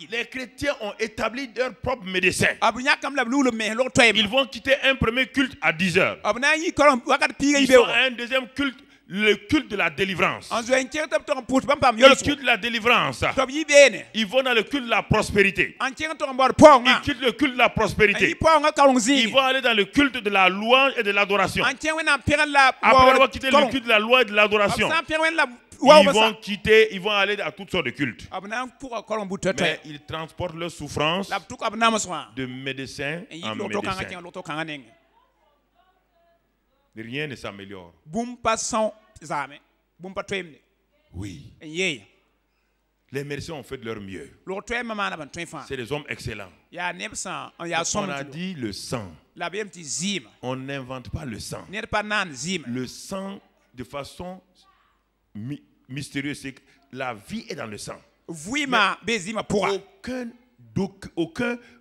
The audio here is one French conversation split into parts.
Les chrétiens ont établi leur propre médecin. Ils vont quitter un premier culte à 10 heures. Ils sont à un deuxième culte, le culte de la délivrance. Le culte de la délivrance. Ils vont dans le culte de la prospérité. Ils quittent le culte de la prospérité. Ils vont aller dans le culte de la louange et de l'adoration. Après avoir quitté le culte de la louange et de l'adoration, ils vont aller à toutes sortes de cultes. Mais ils transportent leur souffrance de médecin en médecin. Rien ne s'améliore. Oui. Les médecins ont fait de leur mieux. C'est des hommes excellents. On a dit le sang. On n'invente pas le sang. Le sang, de façon mystérieuse, c'est que la vie est dans le sang.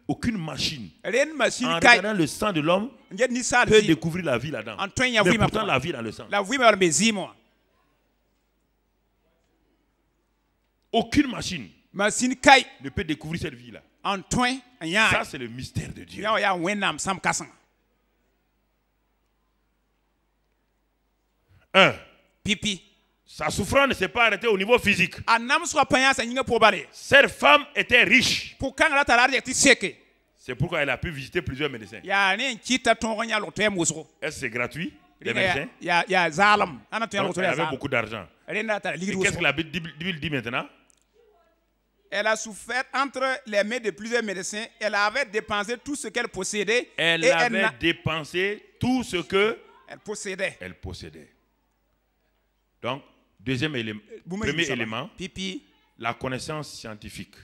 Aucune machine, en regardant le sang de l'homme, peut découvrir la vie là-dedans. Mais pourtant, la vie est dans le sang. Aucune machine ne peut découvrir cette vie-là. Ça, c'est le mystère de Dieu. Sa souffrance ne s'est pas arrêtée au niveau physique. Cette femme était riche. C'est pourquoi elle a pu visiter plusieurs médecins. Est-ce que c'est gratuit, les médecins? Donc, elle avait beaucoup d'argent. Et qu'est-ce que la Bible dit maintenant? Elle a souffert entre les mains de plusieurs médecins. Elle avait dépensé tout ce qu'elle possédait. Elle avait dépensé tout ce qu'elle possédait. Donc, premier élément, la connaissance scientifique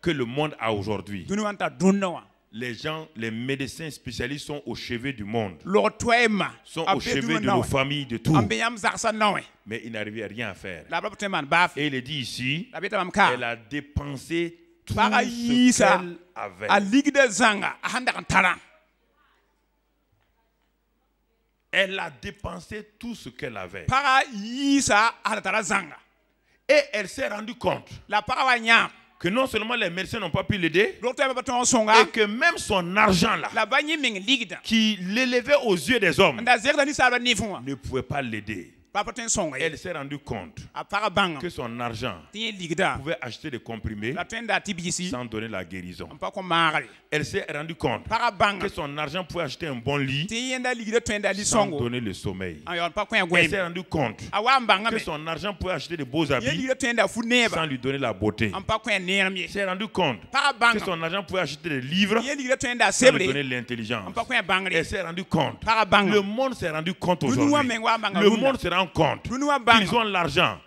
que le monde a aujourd'hui. Les médecins spécialistes sont au chevet du monde, sont au chevet de nos familles, de tout. Mais ils n'arrivaient rien à faire. Et il est dit ici, elle a dépensé tout ce qu'elle avait. Elle a dépensé tout ce qu'elle avait. Et elle s'est rendue compte que non seulement les médecins n'ont pas pu l'aider, et que même son argent là, qui l'élevait aux yeux des hommes, ne pouvait pas l'aider. Elle s'est rendue compte que son argent pouvait acheter des comprimés sans donner la guérison. Elle s'est rendue compte que son argent pouvait acheter un bon lit sans donner le sommeil. Elle s'est rendue compte que son argent pouvait acheter de beaux habits sans lui donner la beauté. Elle s'est rendue compte que son argent pouvait acheter des livres sans lui donner l'intelligence. Elle s'est rendue compte. Le monde s'est rendu compte aujourd'hui. Le monde se rend compte qu'ils ont l'argent,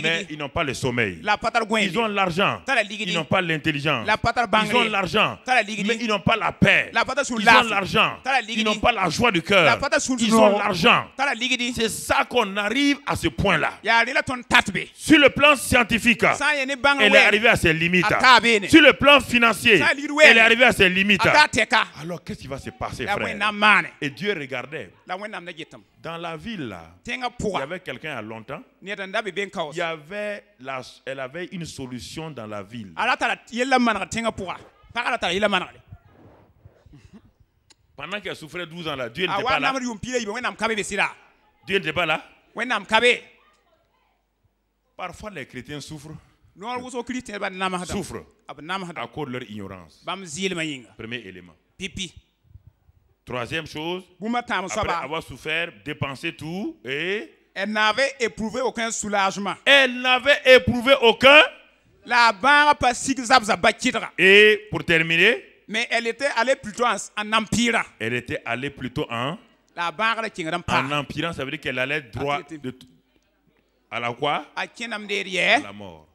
mais ils n'ont pas le sommeil. Ils ont l'argent, ils n'ont pas l'intelligence. Ils ont l'argent, mais ils n'ont pas la paix. Ils ont l'argent, ils n'ont pas la joie du cœur. Ils ont l'argent. C'est ça qu'on arrive à ce point-là. Sur le plan scientifique, elle est arrivée à ses limites. Sur le plan financier, elle est arrivée à ses limites. Alors qu'est-ce qui va se passer, frère? Et Dieu regardait. Dans la ville là, il y avait quelqu'un il y a longtemps. Elle avait une solution dans la ville. Pendant qu'elle souffrait 12 ans là, Dieu n'était pas là. Dieu n'était pas là. Parfois les chrétiens souffrent à cause de leur ignorance. Premier élément. Troisième chose, après avoir souffert, dépensé tout, et elle n'avait éprouvé aucun soulagement. Et pour terminer, mais elle était allée plutôt en empirant. Elle était allée plutôt en empirant, ça veut dire qu'elle allait droit à la quoi? À la mort.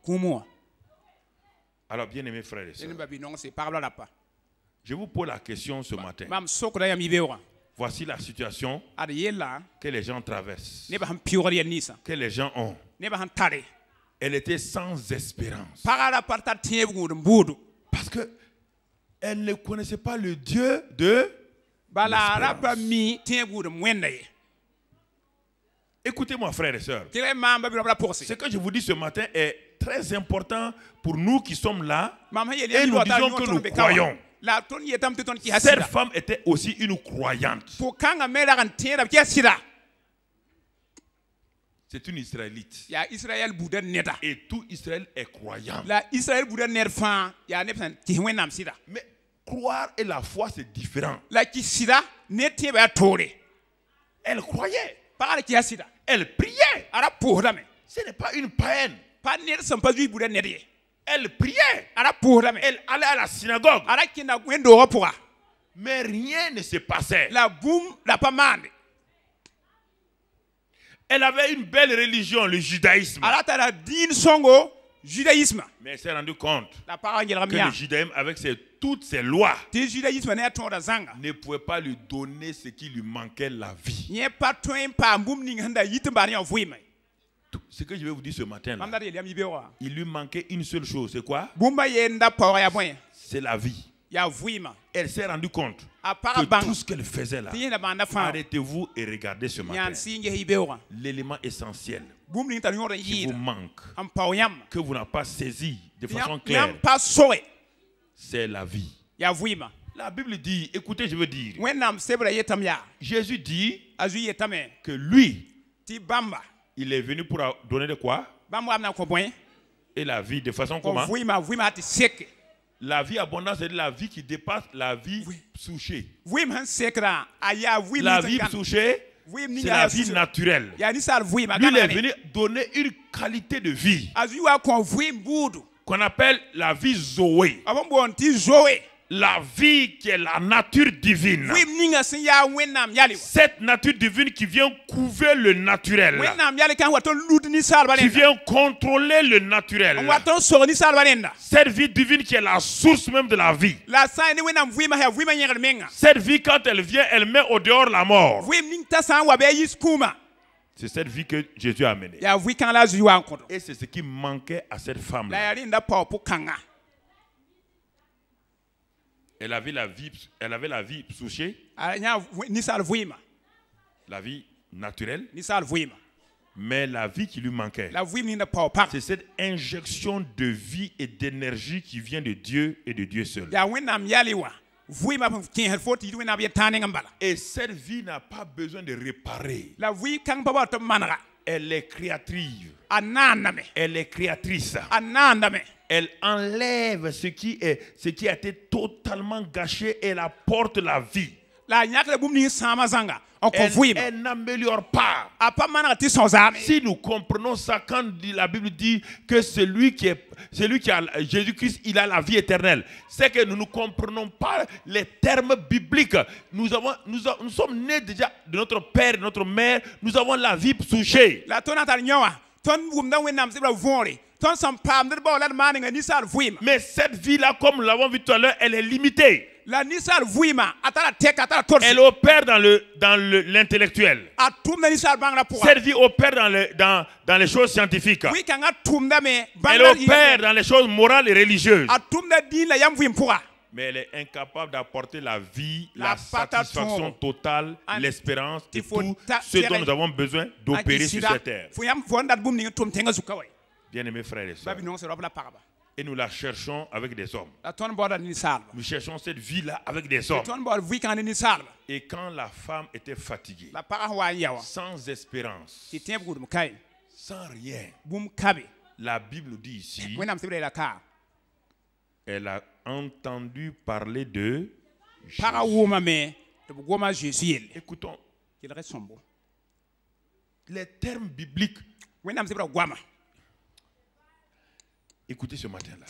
Alors, bien aimés frères et sœurs, je vous pose la question ce matin. Voici la situation que les gens traversent, que les gens ont. Elle était sans espérance. Parce que elle ne connaissait pas le Dieu de l'espérance. Écoutez-moi, frères et sœurs. Ce que je vous dis ce matin est est très important pour nous qui sommes là et nous disons que nous croyons. Cette femme était aussi une croyante. C'est une Israélite. Et tout Israël est croyant. Mais croire et la foi, c'est différent. Elle croyait. Elle priait. Ce n'est pas une païenne. Elle priait. Elle allait à la synagogue. Mais rien ne se passait. Elle avait une belle religion, le judaïsme. Mais elle s'est rendue compte que le judaïsme, avec toutes ses lois, ne pouvait pas lui donner ce qui lui manquait, la vie. Ce que je vais vous dire ce matin, là, il lui manquait une seule chose. C'est quoi? C'est la vie. Elle s'est rendue compte que tout ce qu'elle faisait là, arrêtez-vous et regardez ce matin. L'élément essentiel qui vous manque, que vous n'avez pas saisi de façon claire, c'est la vie. La Bible dit, écoutez, je veux dire, Jésus dit que lui, il est venu pour donner de quoi? Et la vie de façon comment? La vie abondante, c'est la vie qui dépasse la vie souchée. La vie souchée, c'est la vie naturelle. Lui, il est venu donner une qualité de vie qu'on appelle la vie Zoé. La vie qui est la nature divine. Cette nature divine qui vient couver le naturel. Qui vient contrôler le naturel. Cette vie divine qui est la source même de la vie. Cette vie, quand elle vient, elle met au dehors la mort. C'est cette vie que Jésus a amenée. Et c'est ce qui manquait à cette femme-là. Elle avait la vie souchée, la vie naturelle, mais la vie qui lui manquait, c'est cette injection de vie et d'énergie qui vient de Dieu et de Dieu seul. Et cette vie n'a pas besoin de réparer. Elle est créatrice. Elle est créatrice. Elle enlève ce qui a été totalement gâché et elle apporte la vie. Elle n'améliore pas. Si nous comprenons ça, quand la Bible dit que celui qui a Jésus-Christ, il a la vie éternelle, c'est que nous ne comprenons pas les termes bibliques. Nous sommes nés déjà de notre père et de notre mère. Nous avons la vie souchée. Mais cette vie-là, comme nous l'avons vu tout à l'heure, elle est limitée. Elle opère dans l'intellectuel. Cette vie opère dans les choses scientifiques. Elle opère dans les choses morales et religieuses. Mais elle est incapable d'apporter la vie, la satisfaction totale, l'espérance et tout ce dont nous avons besoin d'opérer sur cette terre. Bien-aimés frères et sœurs, et nous la cherchons avec des hommes. Nous cherchons cette vie-là avec des hommes. Et quand la femme était fatiguée, sans espérance, sans rien, la Bible dit ici, elle a entendu parler de Jésus. Écoutons, les termes bibliques. Écoutez ce matin-là.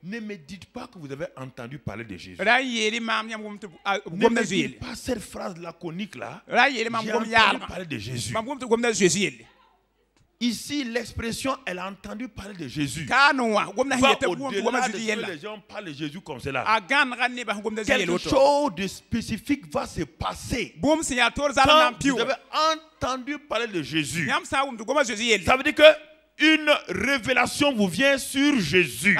Ne me dites pas que vous avez entendu parler de Jésus. Ne me dites pas cette phrase laconique-là. J'ai entendu parler de Jésus. Ici, l'expression, elle a entendu parler de Jésus. Va au-delà de ce que les gens parlent de Jésus comme cela. Quelque chose de spécifique va se passer. Quand vous avez entendu parler de Jésus, ça veut dire que une révélation vous vient sur Jésus.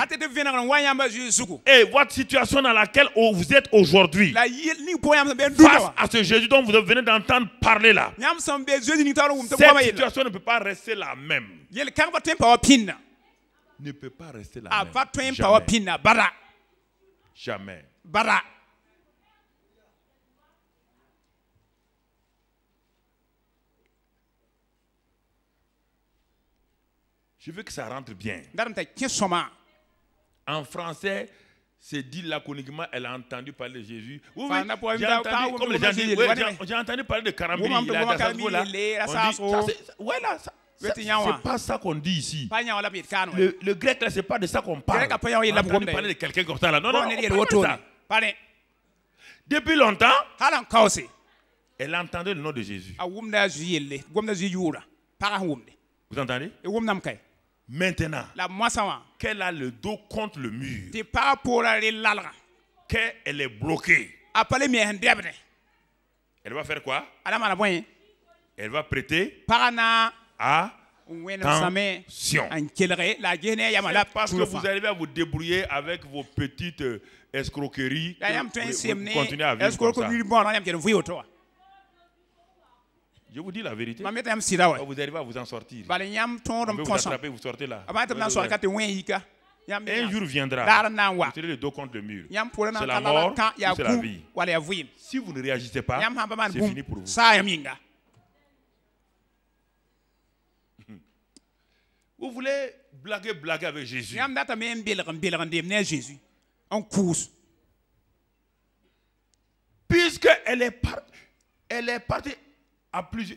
Et votre situation dans laquelle vous êtes aujourd'hui, face à ce Jésus dont vous venez d'entendre parler là, cette situation ne peut pas rester la même. ne peut pas rester la a même. va twin power pin bara Jamais. bara. Je veux que ça rentre bien. Daranta kinsoma. En français, c'est dit laconiquement, elle a entendu parler de Jésus. Oui, Enfin, oui, j'ai entendu, comme les gens disent, ouais, j'ai entendu parler de Karambili, il a voilà, c'est pas ça qu'on dit ici. Le grec, là, c'est pas de ça qu'on parle. On a entendu parler de quelqu'un comme ça, là. Non, non, non, ça. Depuis longtemps, elle entendait le nom de Jésus. Vous entendez? Maintenant, qu'elle a le dos contre le mur, qu'elle est bloquée, elle va faire quoi? Elle va prêter attention. Parce que vous arrivez à vous débrouiller avec vos petites escroqueries, vous continuez à vivre comme ça. Je vous dis la vérité. Vous arrivez à vous en sortir. On veut vous attraper, vous sortez là. Un jour viendra, vous serez le dos contre le mur. C'est la mort, c'est la vie. Si vous ne réagissez pas, c'est fini pour vous. Vous voulez blaguer avec Jésus. Puisqu'elle est partie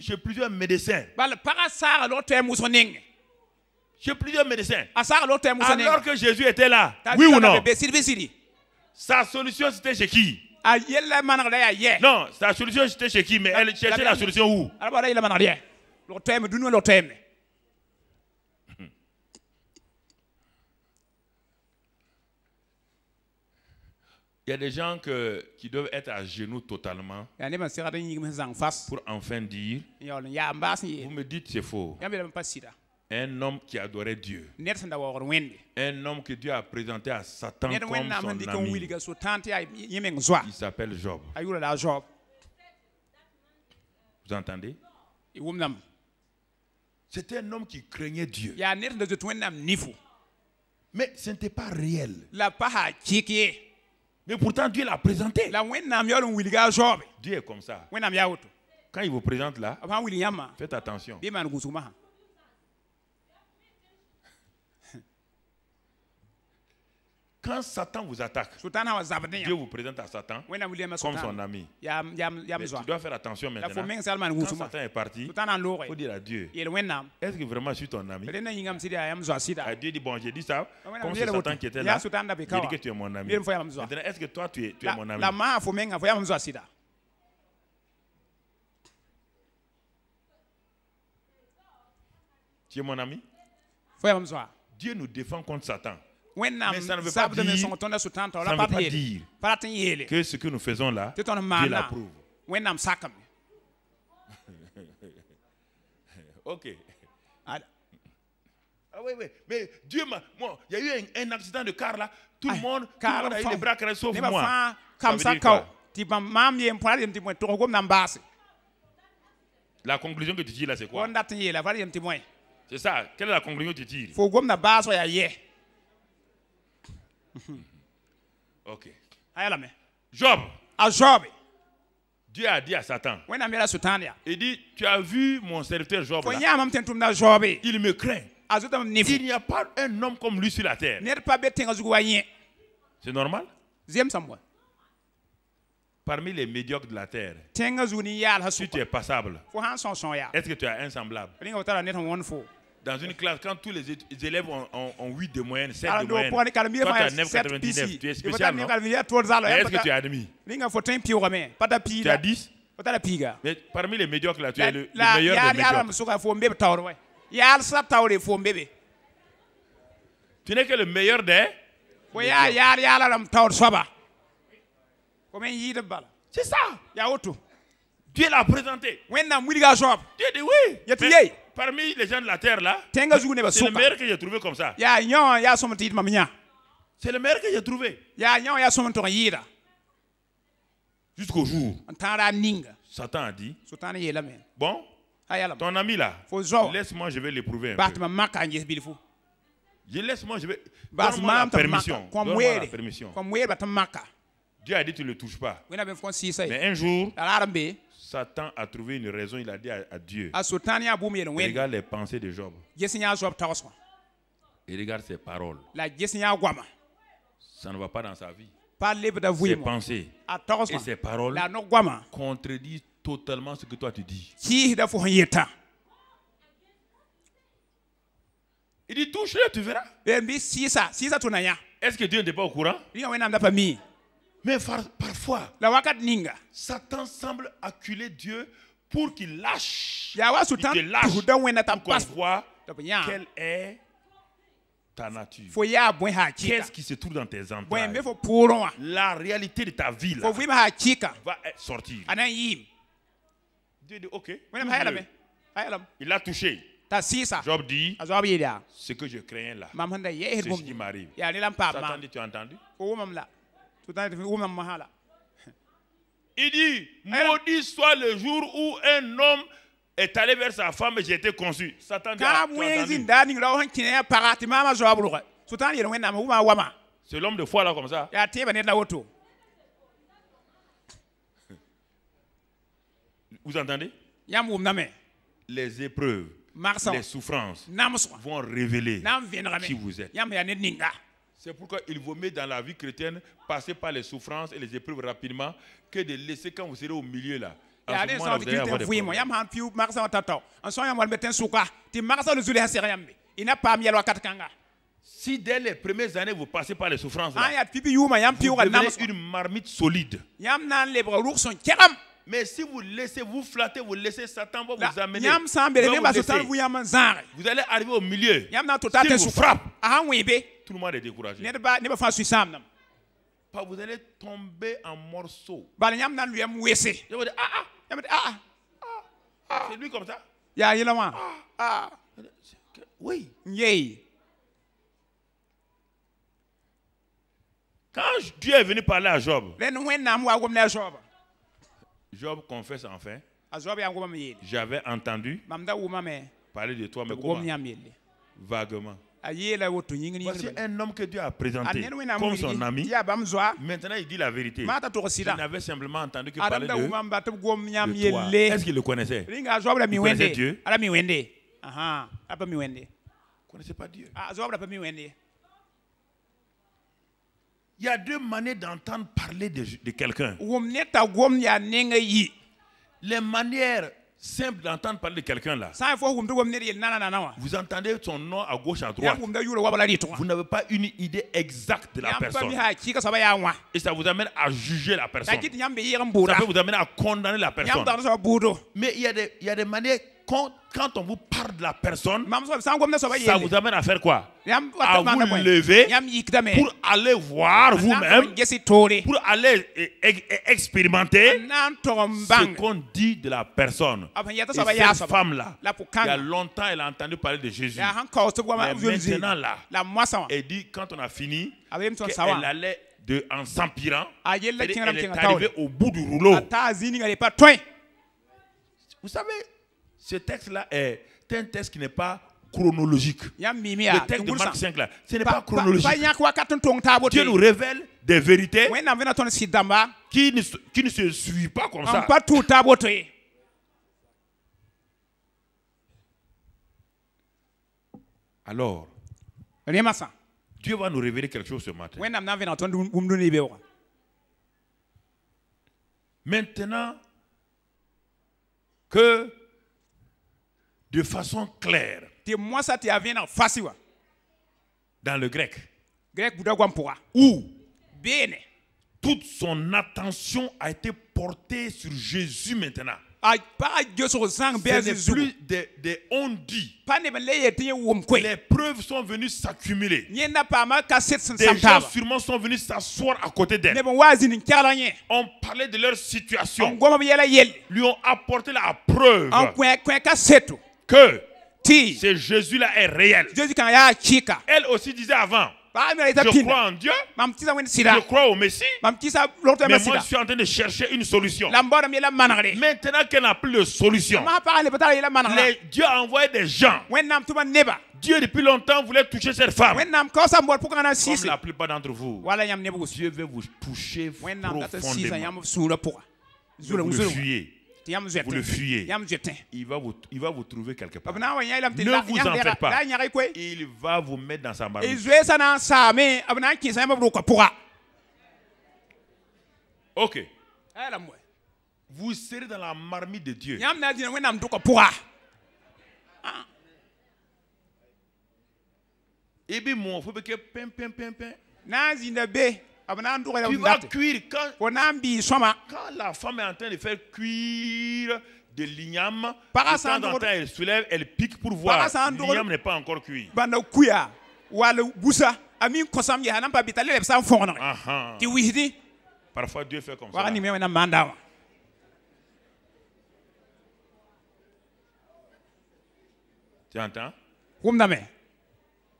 chez plusieurs médecins. Chez plusieurs médecins. Alors que Jésus était là. Oui ou non? Sa solution c'était chez qui? Non, sa solution c'était chez qui? Mais elle cherchait la solution où? Il y a des gens qui doivent être à genoux totalement pour enfin dire, vous me dites c'est faux. Un homme qui adorait Dieu. Un homme que Dieu a présenté à Satan comme son ami. Il s'appelle Job. Vous entendez? C'était un homme qui craignait Dieu. Mais ce n'était pas réel. Mais pourtant Dieu l'a présenté. Dieu est comme ça. Quand il vous présente là, faites attention. Quand Satan vous attaque, Dieu vous présente à Satan comme son ami. Mais tu dois faire attention maintenant. Quand Satan est parti, il faut dire à Dieu, est-ce que vraiment je suis ton ami? Dieu dit, bon, j'ai dit ça, comme c'est Satan qui était là, j'ai dit que tu es mon ami. Maintenant, est-ce que toi, tu es mon ami? Tu es mon ami? Dieu nous défend contre Satan. Mais ça ne veut pas dire que ce que nous faisons là, Dieu l'approuve. Ok. Ah oui, oui. Mais Dieu m'a... Il y a eu un accident de car là. Tout le monde a eu les bras carrés sauf moi. Ça veut dire quoi? La conclusion que tu tires là, c'est quoi? C'est ça. Quelle est la conclusion que tu tires? Ok. Job. Dieu a dit à Satan. Il dit, tu as vu mon serviteur Job là? Il me craint. Il n'y a pas un homme comme lui sur la terre. C'est normal? Parmi les médiocres de la terre, si tu es passable, est-ce que tu as un semblable? Dans une classe, quand tous les élèves ont 8 de moyenne, 7 de moyenne, toi tu as 9,99, tu es spécial, non? Mais est-ce que tu es admis? Tu as 10? Mais parmi les médiocres là, tu es le meilleur des médiocres. Tu n'es que le meilleur des médiocres. C'est ça. Dieu l'a présenté. Dieu dit oui. Mais parmi les gens de la terre là, c'est le meilleur que j'ai trouvé comme ça. C'est le meilleur que j'ai trouvé. Jusqu'au jour, Satan a dit, bon, ton ami là, laisse-moi, je vais l'éprouver un peu. Je laisse moi, je vais. Donne-moi la permission. Donne-moi la permission. Dieu a dit tu ne le touches pas. Mais un jour, Satan a trouvé une raison, il a dit à Dieu. Regarde les pensées de Job. Et regarde ses paroles. Ça ne va pas dans sa vie. Ses pensées et ses paroles contredisent totalement ce que toi tu dis. Il dit touche-le, tu verras. Est-ce que Dieu n'est pas au courant? Mais parfois, Satan semble acculer Dieu pour qu'il lâche. Il te lâche pour qu'on voit quelle est ta nature. Qu'est-ce qui se trouve dans tes entrailles? La réalité de ta vie là, va sortir. Dieu dit ok. Il l'a touché. Job dit, ce que je craignais là, c'est ce qui m'arrive. Satan dit, tu as entendu? Il dit, maudit soit le jour où un homme est allé vers sa femme et j'ai été conçu. Satan dit, c'est l'homme de foi là comme ça. Vous entendez? Les épreuves, les souffrances vont révéler qui vous êtes. C'est pourquoi il vaut mieux dans la vie chrétienne passer par les souffrances et les épreuves rapidement que de laisser quand vous serez au milieu là. En ce moment, vous allez avoir des problèmes. Si dès les premières années vous passez par les souffrances là, vous devenez une marmite solide. Mais si vous laissez vous flatter, vous laissez Satan vous amener, vous allez arriver au milieu. S'il vous frappe, tout le monde est découragé. Vous allez tomber en morceaux. Je vous dis, c'est lui comme ça. Oui. Quand Dieu est venu parler à Job, Job confesse enfin, j'avais entendu parler de toi, mais comment? Vaguement. Voici un homme que Dieu a présenté comme son ami. Maintenant, il dit la vérité. Il n'avait simplement entendu que parler de toi. Est-ce qu'il le connaissait? Il connaissait Dieu? Il ne connaissait pas Dieu. Il y a deux manières d'entendre parler de quelqu'un. Les manières simples d'entendre parler de quelqu'un là. Vous entendez son nom à gauche, à droite. Vous n'avez pas une idée exacte de la personne. Et ça vous amène à juger la personne. Ça peut vous amener à condamner la personne. Mais il y a des manières, quand on vous parle de la personne, ça vous amène à faire quoi? À vous lever pour aller voir vous-même, pour aller expérimenter ce qu'on dit de la personne. Et cette femme-là, il y a longtemps, elle a entendu parler de Jésus. Mais maintenant, là, elle dit, quand on a fini, qu'elle allait en s'empirant, elle est arrivée au bout du rouleau. Vous savez, ce texte-là est un texte qui n'est pas chronologique. Le texte de Marc 5 là, ce n'est pas chronologique. Dieu nous révèle des vérités qui ne se suivent pas comme ça. Alors, Dieu va nous révéler quelque chose ce matin. Maintenant que de façon claire, dans le grec, où toute son attention a été portée sur Jésus maintenant. Ce n'est plus des on-dit. Les preuves sont venues s'accumuler. Des gens sûrement sont venus s'asseoir à côté d'elle. On parlait de leur situation. Lui ont apporté la preuve que ce Jésus-là est réel. Elle aussi disait avant, je crois en Dieu, je crois au Messie, mais moi je suis en train de chercher une solution. Maintenant qu'elle n'a plus de solution, Dieu a envoyé des gens. Dieu depuis longtemps voulait toucher cette femme. When nam ko sam bor pour kana Comme sisi. la plupart d'entre vous. Wala yam ne bu. Dieu veut vous toucher When nam data sisi profondément. yam sura pour. Vous le fuyez. Vous le fuyez. Yam jetin. Il va vous trouver quelque part. Abna wa yam te Ne vous en faites pas. La nyari ko. Il va vous mettre dans sa marmite. Izwe sana sa me abna ki sa yam bu ko pour. Ok. Ala mo. Vous serez dans la marmite de Dieu. Yam na dina when nam du ko pour. Et puis mon faut que pim. Na zina be abna ndu ko Tu vas cuire quand la femme est en train de faire cuire de l'igname. De temps en temps elle soulève, elle pique pour voir. L'igname n'est pas encore cuit. Banda kuya wala busa amin kosam ya nan pa bitale le sam fon non. Ti wihidi. Parfois Dieu fait comme ça. Wa ni me na manda. Tu entends?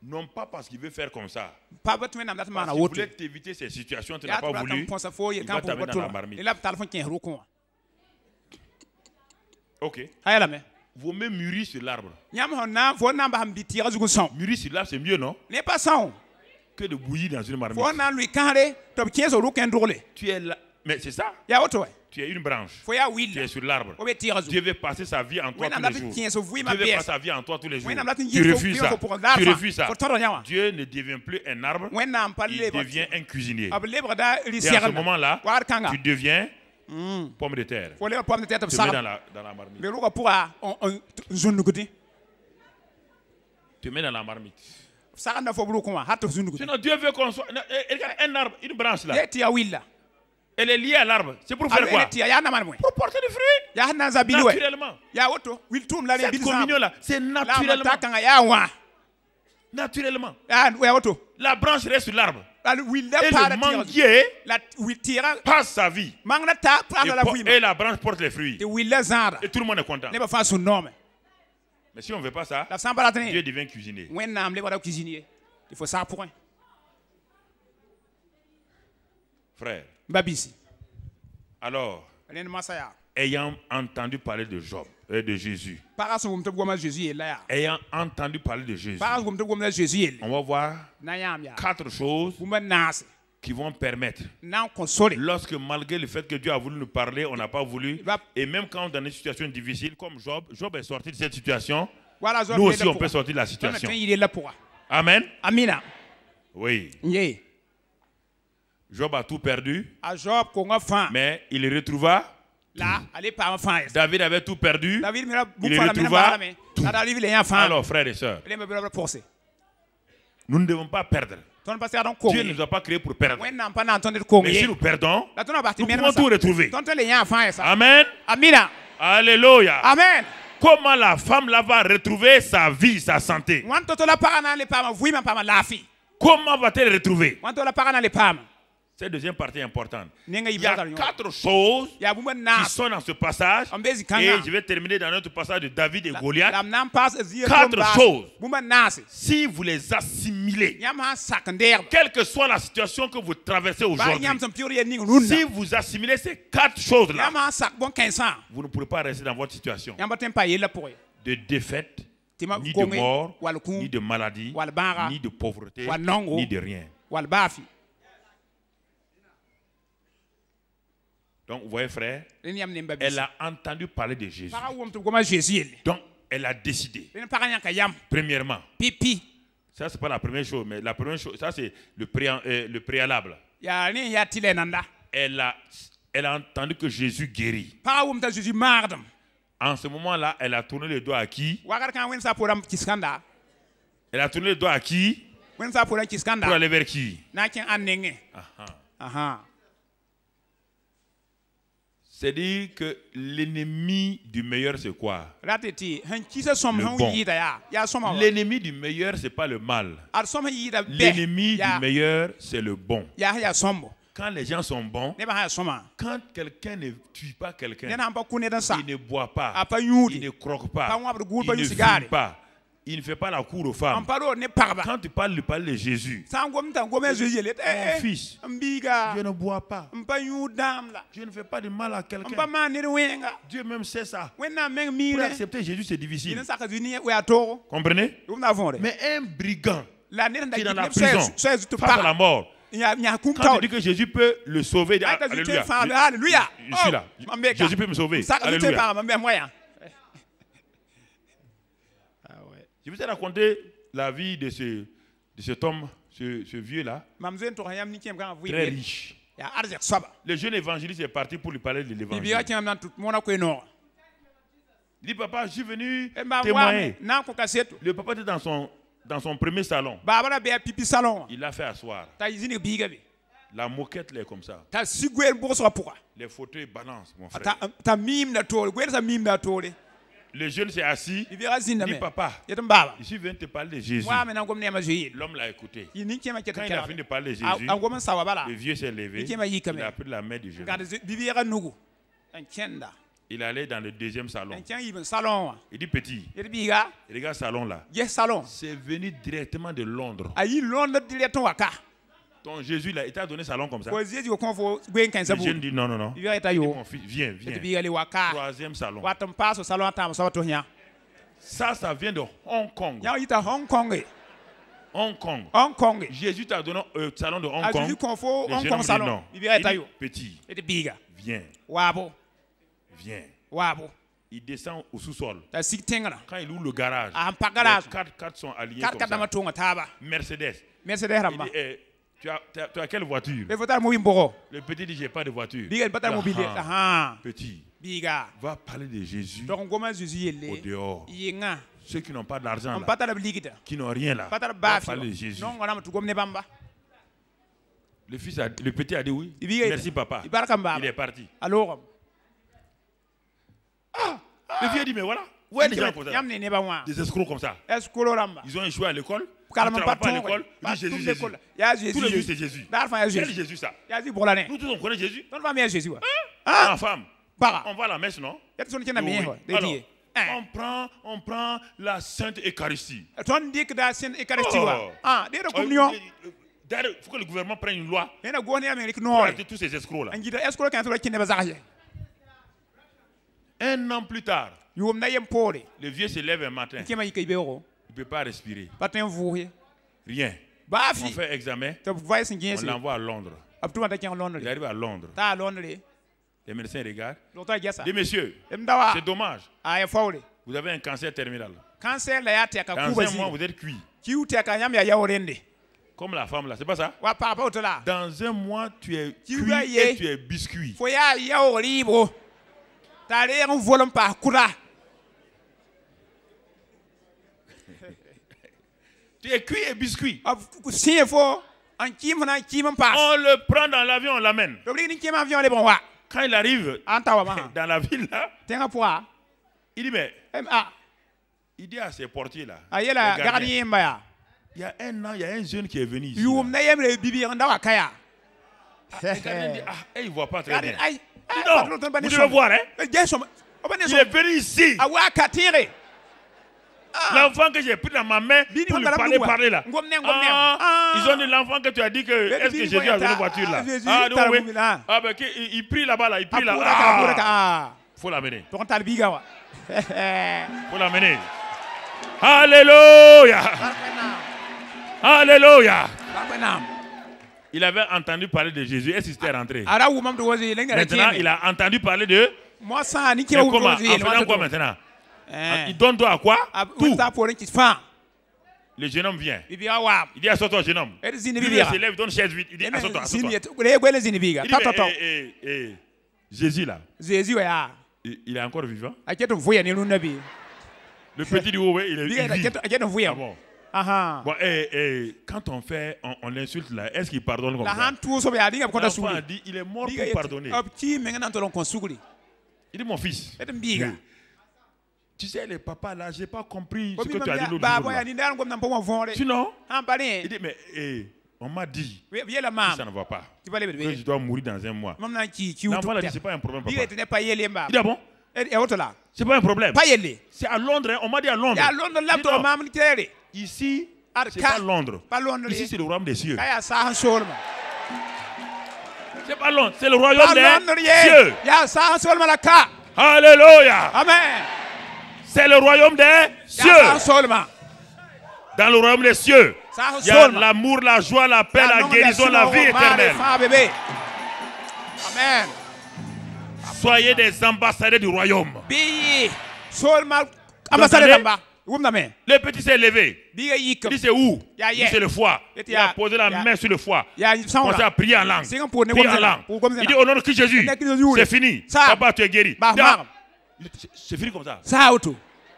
Non pas parce qu'il veut faire comme ça. Parce qu'il voulait t'éviter ces situations, tu n'as pas voulu. Il va t'amener dans la marmite. Ok. Vous mettez mûrir sur l'arbre. Mûrir sur l'arbre, c'est mieux, non? Que de bouillir dans une marmite. Tu es là. Mais c'est ça. Tu es une branche. Tu es sur l'arbre. Dieu veut passer sa vie en toi tous les jours. Dieu veut passer sa vie en toi tous les jours. Tu refuses ça. Tu refuses ça. Dieu ne devient plus un arbre. Il devient un cuisinier. Et à ce moment-là, tu deviens pomme de terre. Tu mets dans la marmite. Tu mets dans la marmite. Sinon Dieu veut qu'on soit un arbre, une branche là. Elle est liée à l'arbre. C'est pour faire quoi? Pour porter des fruits. Naturellement. Cette communion-là, c'est naturellement. Naturellement. La branche reste sur l'arbre. Et le manguier passe sa vie. Et la branche porte les fruits. Et tout le monde est content. Mais si on ne veut pas ça, Dieu devient cuisinier. Il faut ça pour un. Frère. Alors, ayant entendu parler de Job, de Jésus, ayant entendu parler de Jésus, on va voir 4 choses qui vont permettre, lorsque malgré le fait que Dieu a voulu nous parler, on n'a pas voulu, et même quand on est dans une situation difficile, comme Job est sorti de cette situation, nous aussi on peut sortir de la situation. Amen. Oui. Job a tout perdu, mais il retrouva tout. David avait tout perdu, il retrouva tout. Alors frères et sœurs, nous ne devons pas perdre. Dieu ne nous a pas créés pour perdre. Mais si nous perdons, nous pouvons tout retrouver. Amen. Alléluia. Amen. Comment la femme là va retrouver sa vie, sa santé? Comment va-t-elle retrouver? Cette deuxième partie est importante. Il y a 4 choses qui sont dans ce passage. Et je vais terminer dans notre passage de David et Goliath. 4 choses. Si vous les assimilez, quelle que soit la situation que vous traversez aujourd'hui, si vous assimilez ces 4 choses-là, vous ne pourrez pas rester dans votre situation de défaite, ni de mort, ni de maladie, ni de pauvreté, ni de rien. Donc, vous voyez, frère, elle a entendu parler de Jésus. Donc, elle a décidé. Premièrement, ça, c'est pas la première chose, mais la première chose, ça, c'est le préalable. Elle a entendu que Jésus guérit. En ce moment-là, elle a tourné le doigt à qui? Elle a tourné le doigt à qui? Pour aller vers qui? C'est-à-dire que l'ennemi du meilleur, c'est quoi? Le bon. L'ennemi du meilleur, c'est pas le mal. L'ennemi du meilleur, c'est le bon. Quand les gens sont bons, quand quelqu'un ne tue pas quelqu'un, il ne boit pas, il ne croque pas, il ne fume pas, il ne fait pas la cour aux femmes. Quand tu parles de Jésus, mon fils, je ne bois pas. Je ne fais pas de mal à quelqu'un. Dieu même sait ça. Pour accepter Jésus, c'est difficile. Comprenez? Mais un brigand qui est dans la prison, face à la mort, quand tu dis que Jésus peut le sauver, alléluia. Je suis là. Jésus peut me sauver. Alléluia. Je vous ai raconté la vie de cet homme, ce vieux-là, très riche. Le jeune évangéliste est parti pour lui parler de l'évangile. Il dit, papa, je suis venu témoigner. Le papa était dans son premier salon. Il l'a fait asseoir. La moquette là est comme ça. Les fauteuils balancent, mon frère. Le jeune s'est assis. Il dit, papa, je suis venu te parler de Jésus. L'homme l'a écouté. Quand il a fini de parler de Jésus, le vieux s'est levé. Il a pris la main du jeune. Il allait dans le deuxième salon. Il dit, petit, regarde le salon là. C'est venu directement de Londres. Ton Jésus là, il t'a donné salon comme ça. Le jeune dit, non, non, non. Mon fils, viens. Troisième salon. Ça vient de Hong Kong. Hong Kong. Jésus t'a donné un salon de Hong Kong. Le jeune dit non. Il dit, petit, viens. Il descend au sous-sol. Quand il ouvre le garage, les 4 sont alignés comme ça. Mercedes. Il dit, tu as quelle voiture? Le petit dit, j'ai pas de voiture. Petit, va parler de Jésus au dehors. Ceux qui n'ont pas d'argent, qui n'ont rien là, va parler de Jésus. Le petit a dit oui. Merci papa. Il est parti. Le vieux dit, mais voilà. Où est les gens comme ça? Des escrocs comme ça. Ils ont échoué à l'école. Ils ne travaillent pas à l'école. Ils disent Jésus. Tous les jours, c'est Jésus. Quel Jésus ça? Nous tous, on connaît Jésus. Ma femme, on va à la messe, non? Alors, on prend la Sainte Eucharistie. Il faut que le gouvernement prenne une loi pour arrêter tous ces escrocs-là. Un an plus tard, le vieux se lève un matin. Il ne peut pas respirer. Rien. On fait examen. On l'envoie à Londres. Il arrive à Londres. Les médecins regardent. Dis, monsieur, c'est dommage. Vous avez un cancer terminal. Dans un mois, vous êtes cuit. Comme la femme là, c'est pas ça? Dans un mois, tu es cuit et tu es biscuit. Tu es cuit et biscuit. On le prend dans l'avion, on l'amène. Quand il arrive dans la ville là, il dit mais il dit à ses portiers là, il y a un an, il y a un jeune qui est venu ici. Le gardien dit il ne voit pas très bien. Non, vous devez voir, hein? Il est venu ici. L'enfant que j'ai pris dans ma main pour lui parler là. Ils ont dit l'enfant que tu as dit que est-ce que Jésus a donné une voiture là? Il prie là-bas là, il prie là. Faut l'amener. Faut l'amener. Alléluia. Alléluia. Il avait entendu parler de Jésus. Est-ce qu'il était rentré? Maintenant, il a entendu parler de... Mais comment? En faisant quoi maintenant? Il donne toi à quoi? Tout. Le jeune homme vient. Il dit assois-toi, jeune homme. Lui, il se lève, il donne chaise vite. Il dit assois-toi, assois-toi. Il dit, mais Jésus là, il est encore vivant? Le petit dit, oui, il vit. Ah bon. Bon, quand on l'insulte là, est-ce qu'il pardonne comme ça? L'enfant a dit, il est mort pour pardonner. Il dit, mon fils, tu sais, les papas là, j'ai pas compris ce que tu as dit l'autre jour. Sinon, il dit, mais on m'a dit que ça ne va pas, que je dois mourir dans un mois. L'enfant a dit, c'est pas un problème, papa. Il dit, ah bon? C'est pas un problème. C'est à Londres, hein. On m'a dit à Londres. Ici, c'est pas Londres. Ici, c'est le royaume des cieux. C'est pas Londres, c'est le royaume des cieux. Alléluia. Amen. C'est le royaume des cieux. Dans le royaume des cieux, il y a l'amour, la joie, la paix, la guérison, la vie éternelle. Amen. Soyez des ambassadeurs du royaume. Le petit s'est levé. Il dit c'est où? Il dit c'est le foie. Il a posé la main sur le foie. Il a commencé à prier en langue. Il dit au nom de Christ Jésus, c'est fini. Papa, tu es guéri. C'est fini comme ça. Il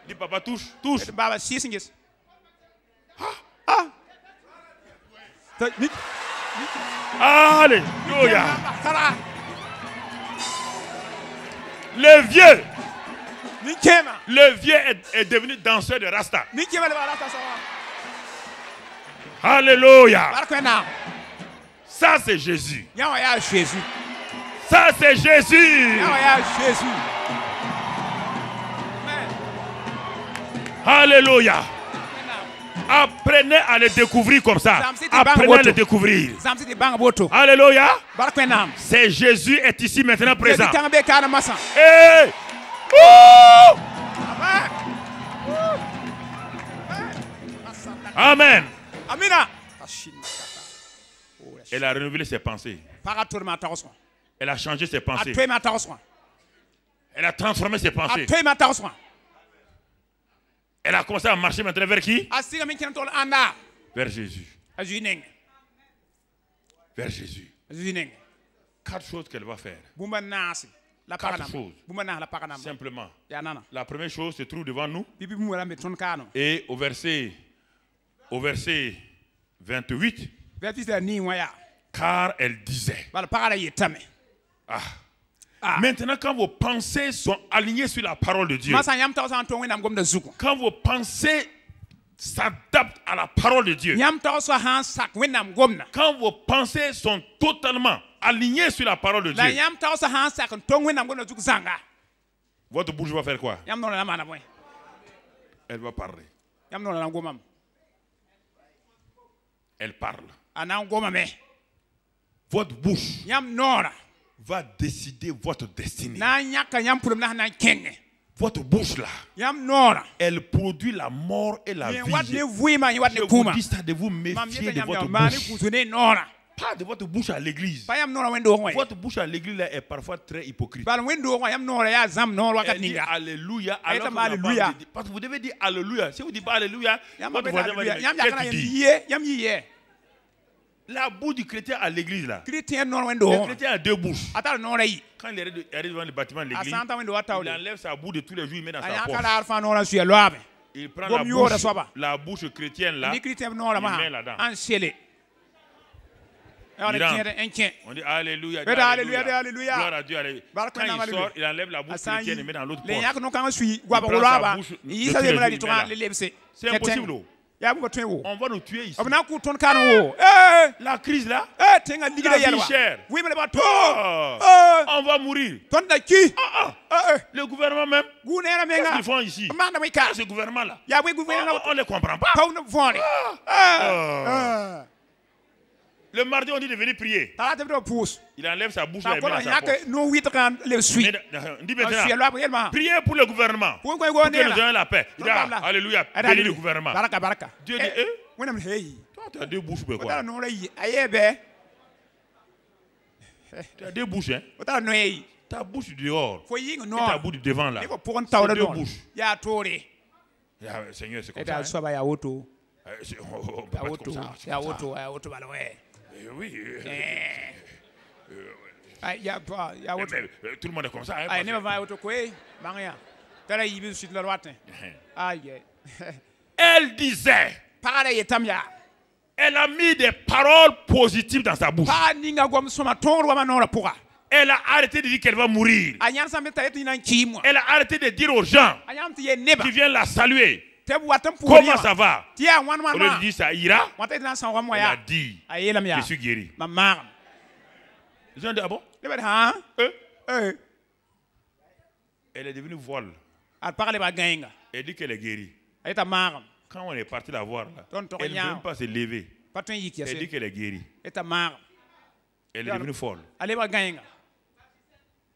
dit papa, touche. Alléluia. Le vieux est devenu danseur de Rasta. Alléluia. Ça c'est Jésus. Ça c'est Jésus. Alléluia. Apprenez à le découvrir comme ça. Apprenez à le découvrir. Alléluia. C'est Jésus est ici maintenant présent. Hey! Amen. Elle a renouvelé ses pensées. Elle a changé ses pensées. Elle a transformé ses pensées. Elle a commencé à marcher maintenant vers qui? Vers Jésus. Vers Jésus. 4 choses qu'elle va faire. 4 choses. Simplement. La première chose se trouve devant nous. Et au verset 28, car elle disait. Maintenant, quand vos pensées sont alignées sur la parole de Dieu, quand vos pensées s'adaptent à la parole de Dieu, quand vos pensées sont totalement alignées sur la parole de Dieu, votre bouche va faire quoi? Elle va parler. Elle parle. Votre bouche va décider votre destinée. Votre bouche là, elle produit la mort et la vie. Je vous dis ça de vous méfier de votre bouche. Pas de votre bouche à l'église. Votre bouche à l'église là est parfois très hypocrite. Elle dit alléluia. Parce que vous devez dire alléluia. Si vous ne dites pas alléluia, votre voisin va dire qu'est-ce que tu dis? La bouche du chrétien à l'église là. Le chrétien a 2 bouches. Quand il arrive devant le bâtiment de l'église, il enlève sa bouche de tous les jours, il met dans sa poche. Il prend la bouche chrétienne là, il met là-dedans. On dit alléluia, alléluia. Gloire à Dieu. Quand il sort, il enlève la bouche chrétienne et met dans l'autre poche. Il prend sa bouche de tous les jours, il met là. C'est impossible. On va nous tuer ici. La crise là, la vie chère. On va mourir. Le gouvernement même, qu'est-ce qu'ils font ici? Ce gouvernement là, on ne les comprend pas. Le mardi, on dit de venir prier. Il enlève sa bouche et il met dans sa poche. Dis maintenant, priez pour le gouvernement. Pour que nous ayons la paix. Il dit, alléluia, bénis le gouvernement. Dieu dit, toi, tu as 2 bouches, quoi. Tu as 2 bouches, hein. Ta bouche du dehors et ta bouche du devant, là. C'est 2 bouches. Seigneur, c'est comme ça. Oui. Tout le monde est comme ça. Elle disait. Elle a mis des paroles positives dans sa bouche. Elle a arrêté de dire qu'elle va mourir. Elle a arrêté de dire aux gens qui viennent la saluer. Comment ça va? Au lieu de dire ça ira, elle a dit je suis guéri. Les gens disent ah bon? Elle est devenue folle. Elle dit qu'elle est guérie. Elle Quand on est parti la voir, là, elle ne peut même pas se lever. Elle dit qu'elle est guérie. Elle est devenue folle.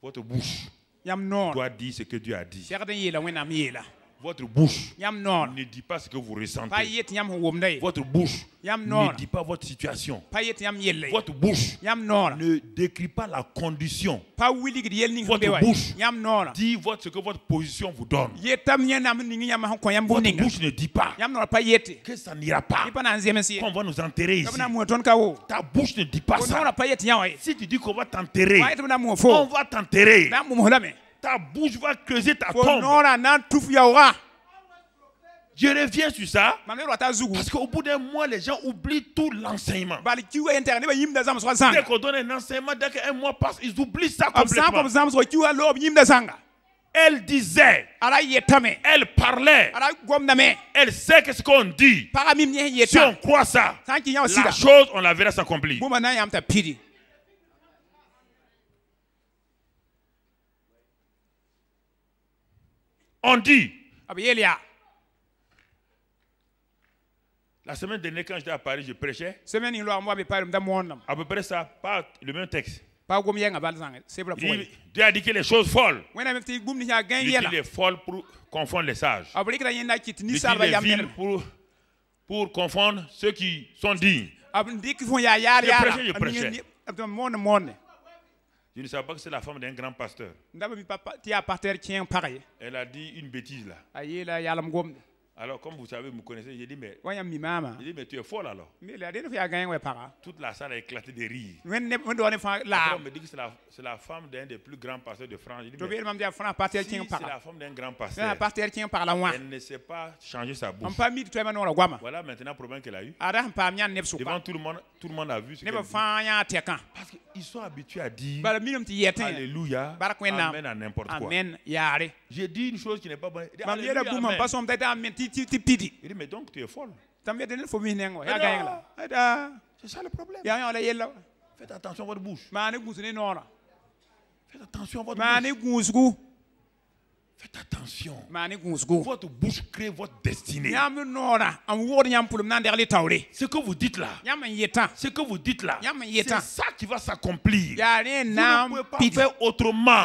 Votre bouche doit dire ce que Dieu a dit. Votre bouche ne dit pas ce que vous ressentez. Votre bouche ne dit pas votre situation. Votre bouche ne décrit pas la condition. Votre bouche dit ce que votre position vous donne. Votre bouche ne dit pas que ça n'ira pas, qu'on va nous enterrer ici. Ta bouche ne dit pas ça. Si tu dis qu'on va t'enterrer, on va t'enterrer. Ta bouche va creuser ta tombe. Je reviens sur ça parce qu'au bout d'un mois, les gens oublient tout l'enseignement. Dès qu'on donne un enseignement, dès qu'un mois passe, ils oublient ça complètement. Elle disait, elle parlait, elle sait ce qu'on dit. Si on croit ça, la chose, on la verra s'accomplir. On dit, la semaine dernière, quand j'étais à Paris, je prêchais. À peu près ça, pas le même texte. Dieu a dit que les choses folles. Il dit les folles pour confondre les sages. Il dit les villes pour confondre ceux qui sont dignes. Je prêchais. Je ne savais pas que c'est la femme d'un grand pasteur. Elle a dit une bêtise là. Alors, comme vous savez, vous me connaissez, j'ai dit, mais tu es folle alors. Toute la salle a éclaté de rire. Après, on me dit que c'est la femme d'un des plus grands pasteurs de France. J'ai dit, mais si c'est la femme d'un grand pasteur, elle ne sait pas changer sa bouche. Voilà maintenant le problème qu'elle a eu. Devant tout le monde a vu ce qu'elle dit. Parce qu'ils sont habitués à dire Alléluia, Amen à n'importe quoi. J'ai dit une chose qui n'est pas bonne. Il dit, mais donc tu es folle. C'est ça le problème. Faites attention à votre bouche. Faites attention à votre bouche. Faites attention. Votre bouche crée votre destinée. Ce que vous dites là, c'est ça qui va s'accomplir. Vous ne pouvez pas faire autrement.